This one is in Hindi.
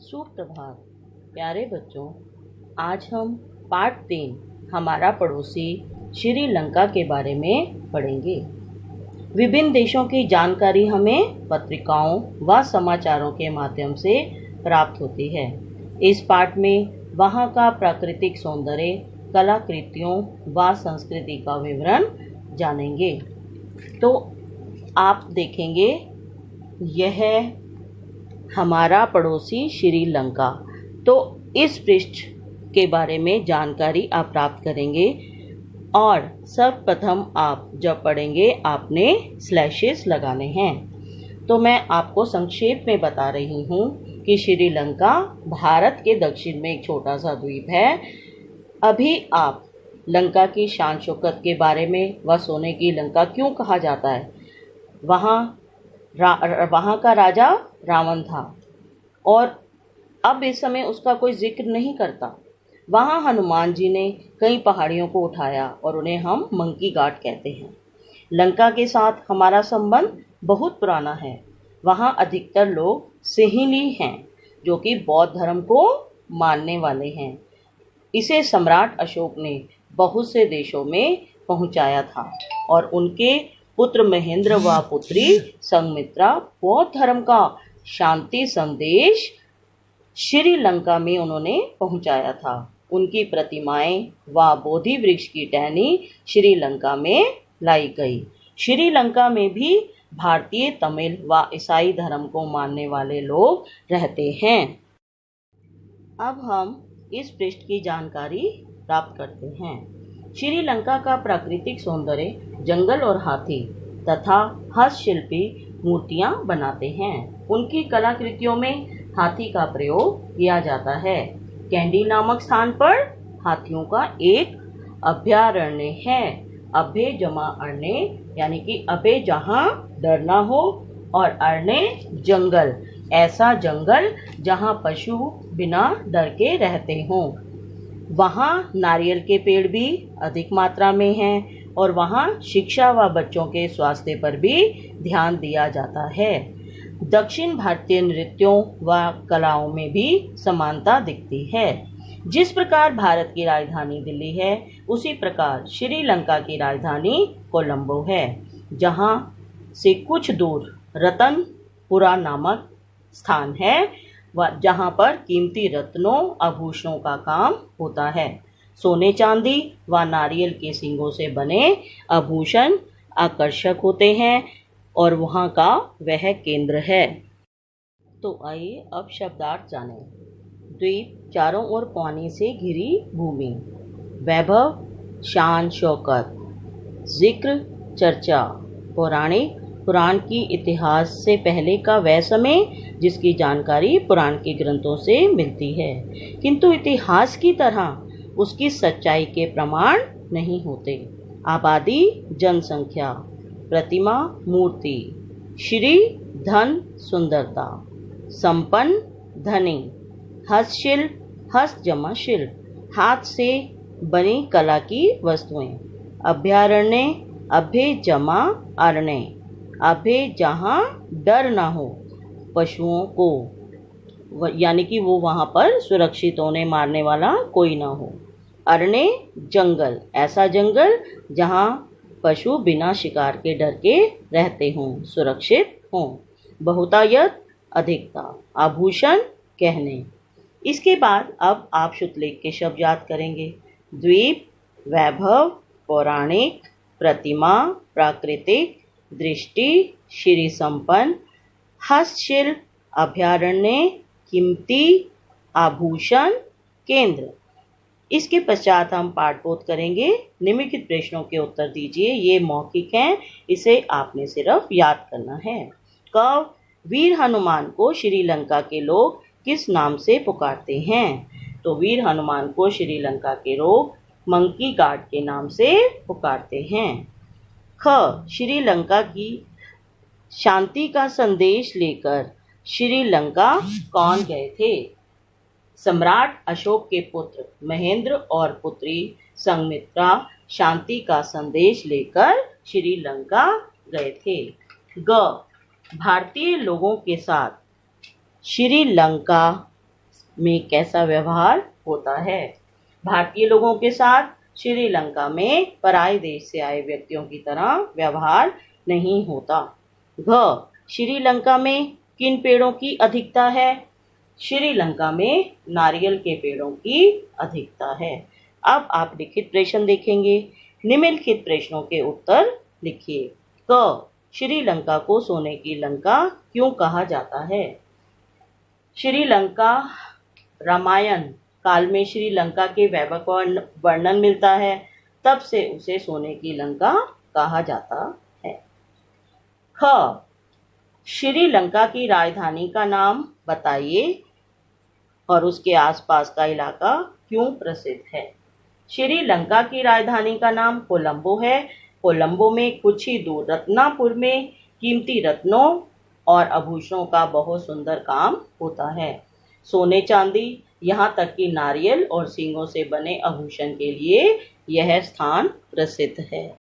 सुप्रभात प्यारे बच्चों, आज हम पाठ 3 हमारा पड़ोसी श्रीलंका के बारे में पढ़ेंगे। विभिन्न देशों की जानकारी हमें पत्रिकाओं व समाचारों के माध्यम से प्राप्त होती है। इस पाठ में वहाँ का प्राकृतिक सौंदर्य, कलाकृतियों व संस्कृति का विवरण जानेंगे। तो आप देखेंगे, यह हमारा पड़ोसी श्रीलंका। तो इस पृष्ठ के बारे में जानकारी आप प्राप्त करेंगे और सर्वप्रथम आप जब पढ़ेंगे आपने स्लैशेस लगाने हैं। तो मैं आपको संक्षेप में बता रही हूँ कि श्रीलंका भारत के दक्षिण में एक छोटा सा द्वीप है। अभी आप लंका की शान शौकत के बारे में व सोने की लंका क्यों कहा जाता है, वहाँ का राजा रावण था और अब इस समय उसका कोई जिक्र नहीं करता। वहाँ हनुमान जी ने कई पहाड़ियों को उठाया और उन्हें हम मंकी घाट कहते हैं। लंका के साथ हमारा संबंध बहुत पुराना है। वहाँ अधिकतर लोग सिंहली हैं जो कि बौद्ध धर्म को मानने वाले हैं। इसे सम्राट अशोक ने बहुत से देशों में पहुँचाया था और उनके पुत्र महेंद्र व पुत्री संघमित्रा बौद्ध धर्म का शांति संदेश श्रीलंका में उन्होंने पहुंचाया था। उनकी प्रतिमाएं व बोधि वृक्ष की टहनी श्रीलंका में लाई गई। श्रीलंका में भी भारतीय, तमिल व ईसाई धर्म को मानने वाले लोग रहते हैं। अब हम इस पृष्ठ की जानकारी प्राप्त करते हैं। श्रीलंका का प्राकृतिक सौंदर्य जंगल और हाथी तथा हस्तशिल्पी मूर्तियां बनाते हैं। उनकी कलाकृतियों में हाथी का प्रयोग किया जाता है। कैंडी नामक स्थान पर हाथियों का एक अभयारण्य है। अभय जमा अरण्य यानी कि अभय जहाँ डर ना हो और अरण्य जंगल, ऐसा जंगल जहाँ पशु बिना डर के रहते हों। वहाँ नारियल के पेड़ भी अधिक मात्रा में हैं और वहाँ शिक्षा व बच्चों के स्वास्थ्य पर भी ध्यान दिया जाता है। दक्षिण भारतीय नृत्यों व कलाओं में भी समानता दिखती है। जिस प्रकार भारत की राजधानी दिल्ली है, उसी प्रकार श्रीलंका की राजधानी कोलंबो है, जहाँ से कुछ दूर रतनपुरा नामक स्थान है जहाँ पर कीमती रत्नों आभूषणों का काम होता है। सोने चांदी व नारियल के सींगों से बने आभूषण आकर्षक होते हैं और वहाँ का वह केंद्र है। तो आइए अब शब्दार्थ जानें। द्वीप, चारों ओर पानी से घिरी भूमि। वैभव, शान शौकत। जिक्र, चर्चा। पौराणिक, पुराण की इतिहास से पहले का वह समय जिसकी जानकारी पुराण के ग्रंथों से मिलती है, किंतु इतिहास की तरह उसकी सच्चाई के प्रमाण नहीं होते। आबादी, जनसंख्या। प्रतिमा, मूर्ति। श्री, धन, सुंदरता। संपन्न, धनी। हस्तशिल्प, हस्त जमा शिल्प, हाथ से बनी कला की वस्तुएं। अभयारण्य, अभय जमा अरण्य, अभय जहाँ डर ना हो पशुओं को, यानी कि वो वहाँ पर सुरक्षित होने मारने वाला कोई ना हो। अरण्य, जंगल, ऐसा जंगल जहाँ पशु बिना शिकार के डर के रहते हों, सुरक्षित हों। बहुतायत, अधिकता। आभूषण, गहने। इसके बाद अब आप शुतलेख के शब्द याद करेंगे। द्वीप, वैभव, पौराणिक, प्रतिमा, प्राकृतिक, दृष्टि, श्री संपन्न, हस्तशिल्प, अभयारण्य, कीमती, आभूषण, केंद्र। इसके पश्चात हम पाठबोध करेंगे। निम्नलिखित प्रश्नों के उत्तर दीजिए। ये मौखिक हैं, इसे आपने सिर्फ याद करना है। क, वीर हनुमान को श्रीलंका के लोग किस नाम से पुकारते हैं? तो वीर हनुमान को श्रीलंका के लोग मंकी घाट के नाम से पुकारते हैं। ख, श्रीलंका की शांति का संदेश लेकर श्रीलंका कौन गए थे? सम्राट अशोक के पुत्र महेंद्र और पुत्री संघमित्रा शांति का संदेश लेकर श्रीलंका गए थे। ग, भारतीय लोगों के साथ श्रीलंका में कैसा व्यवहार होता है। भारतीय लोगों के साथ श्रीलंका में पराये देश से आए व्यक्तियों की तरह व्यवहार नहीं होता। घ, श्रीलंका में किन पेड़ों की अधिकता है? श्रीलंका में नारियल के पेड़ों की अधिकता है। अब आप लिखित प्रश्न देखेंगे। निम्नलिखित प्रश्नों के उत्तर लिखिए। क, श्रीलंका को सोने की लंका क्यों कहा जाता है? श्रीलंका रामायण काल में श्रीलंका के वैभव का वर्णन मिलता है, तब से उसे सोने की लंका कहा जाता है। ख, श्रीलंका की राजधानी का नाम बताइए और उसके आसपास का इलाका क्यों प्रसिद्ध है? श्रीलंका की राजधानी का नाम कोलंबो है। कोलंबो में कुछ ही दूर रत्नापुर में कीमती रत्नों और आभूषणों का बहुत सुंदर काम होता है। सोने चांदी यहाँ तक कि नारियल और सींगों से बने आभूषण के लिए यह स्थान प्रसिद्ध है।